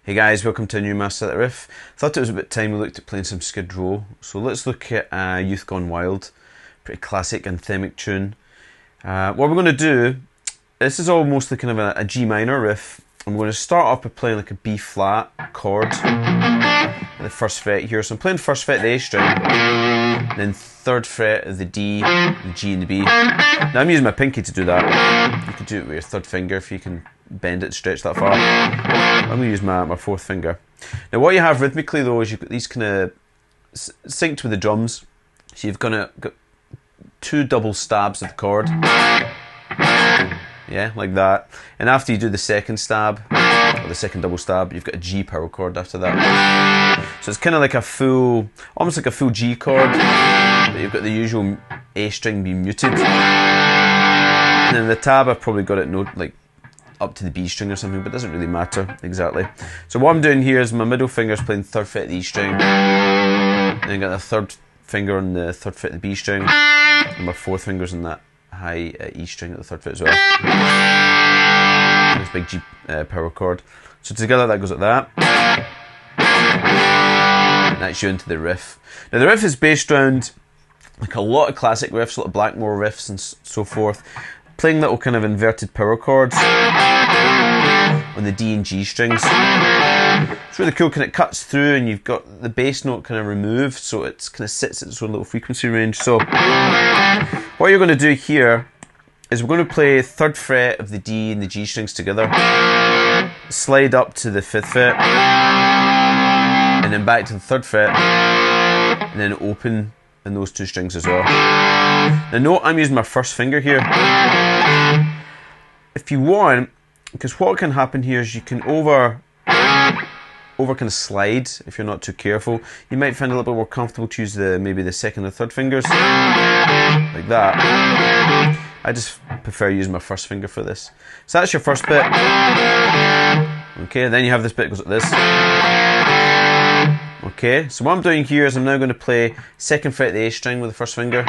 Hey guys, welcome to a new MasterThatRiff. Thought it was about time we looked at playing some Skid Row. So let's look at Youth Gone Wild. Pretty classic anthemic tune. What we're going to do, this is all mostly kind of a G minor riff. I'm going to start off by playing like a B flat chord at the first fret here. So I'm playing first fret of the A string, then third fret of the D, the G and the B. Now I'm using my pinky to do that. You can do it with your third finger if you can bend it and stretch that far. I'm going to use my fourth finger. Now what you have rhythmically though is you've got these kind of synced with the drums. So you've got two double stabs of the chord. Yeah, like that. And after you do the second stab, or the second double stab, you've got a G power chord after that. So it's kind of like a full, almost like a full G chord, but you've got the usual A string being muted. And then the tab, I've probably got it like up to the B string or something, but it doesn't really matter exactly. So what I'm doing here is my middle finger is playing third fret of the E string, and then got the third finger on the third fret of the B string, and my fourth finger's on that high E string at the third fret as well. This big G power chord. So together that goes like that. And that's you into the riff. Now the riff is based around like a lot of classic riffs, a lot of Blackmore riffs and so forth, playing little kind of inverted power chords on the D and G strings. It's really cool, kind of cuts through and you've got the bass note kind of removed, so it kind of sits at its own little frequency range. So what you're going to do here is we're going to play third fret of the D and the G strings together, slide up to the fifth fret, and then back to the third fret, and then open in those two strings as well. Now note I'm using my first finger here. If you want, because what can happen here is you can over kind of slide if you're not too careful. You might find it a little bit more comfortable to use maybe the second or third fingers, like that. I just prefer using my first finger for this. So that's your first bit. Okay, then you have this bit that goes like this. Okay, so what I'm doing here is I'm now going to play second fret of the A string with the first finger,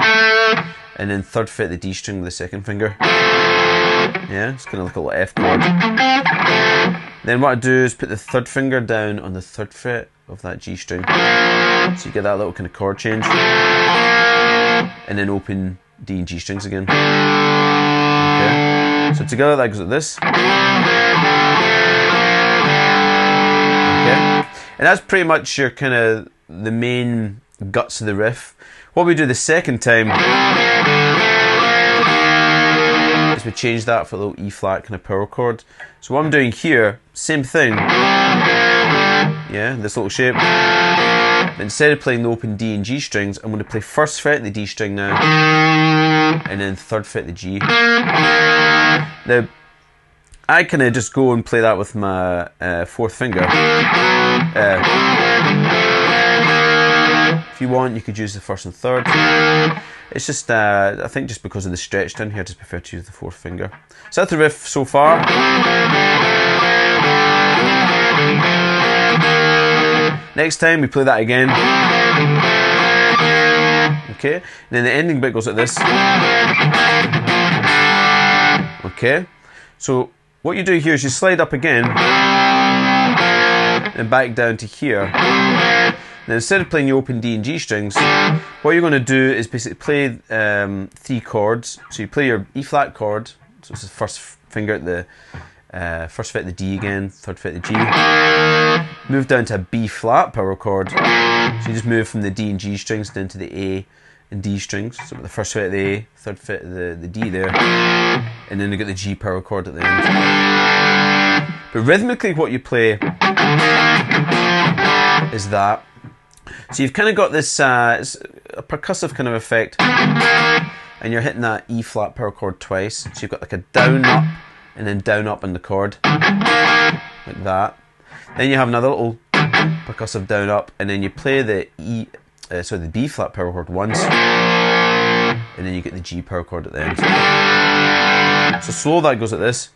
and then third fret of the D string with the second finger. Yeah, it's kind of like a little F chord. Then what I do is put the third finger down on the third fret of that G string. So you get that little kind of chord change. And then open D and G strings again. Okay, so together that goes like this. Okay. And that's pretty much your kind of the main guts of the riff. What we do the second time is we change that for a little E flat kind of power chord. So what I'm doing here, same thing. Yeah, this little shape. But instead of playing the open D and G strings, I'm going to play first fret of the D string now, and then third fret of the G. Now, I kind of just go and play that with my fourth finger. If you want, you could use the first and third. It's just, I think just because of the stretch down here, I just prefer to use the fourth finger. So that's the riff so far. Next time we play that again. Okay, and then the ending bit goes like this. Okay, so what you do here is you slide up again and back down to here. Now instead of playing the open D and G strings, what you're going to do is basically play three chords. So you play your E flat chord, so it's the first finger at the first fret of the D again, third fret of the G. Move down to a B flat power chord. So you just move from the D and G strings down to the A and D strings. So the first fret of the A, third fret of the D there, and then you get the G power chord at the end. But rhythmically what you play is that. So you've kind of got this it's a percussive kind of effect, and you're hitting that E flat power chord twice. So you've got like a down up and then down up in the chord, like that. Then you have another little percussive down up, and then you play the the B flat power chord once, and then you get the G power chord at the end. So slow that goes like this.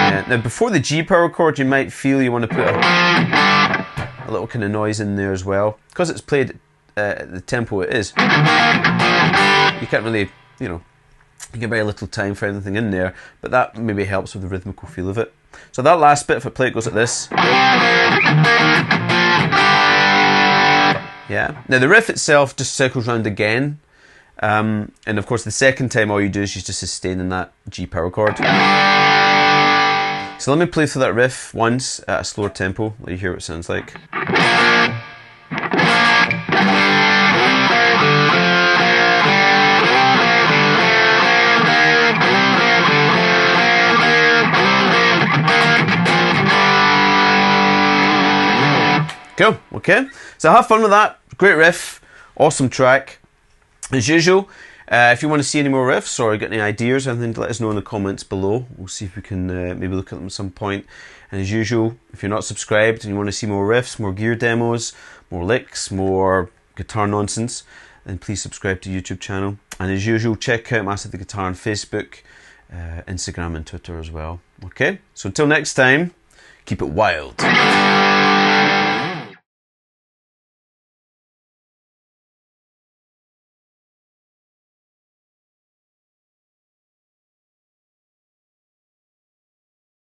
Yeah. Now before the G power chord, you might feel you want to put a little kind of noise in there as well, because it's played at the tempo it is. You can't really, you know, You get very little time for anything in there, but that maybe helps with the rhythmical feel of it. So that last bit, if I play it, goes like this. Yeah. Now the riff itself just circles round again. And of course the second time all you do is you just sustain in that G power chord. So let me play through that riff once at a slower tempo, let you hear what it sounds like. Cool, okay. So have fun with that. Great riff, awesome track. As usual, if you want to see any more riffs or get any ideas or anything, let us know in the comments below. We'll see if we can maybe look at them at some point. And as usual, if you're not subscribed and you want to see more riffs, more gear demos, more licks, more guitar nonsense, then please subscribe to the YouTube channel. And as usual, check out Master the Guitar on Facebook, Instagram and Twitter as well. Okay, so until next time, keep it wild.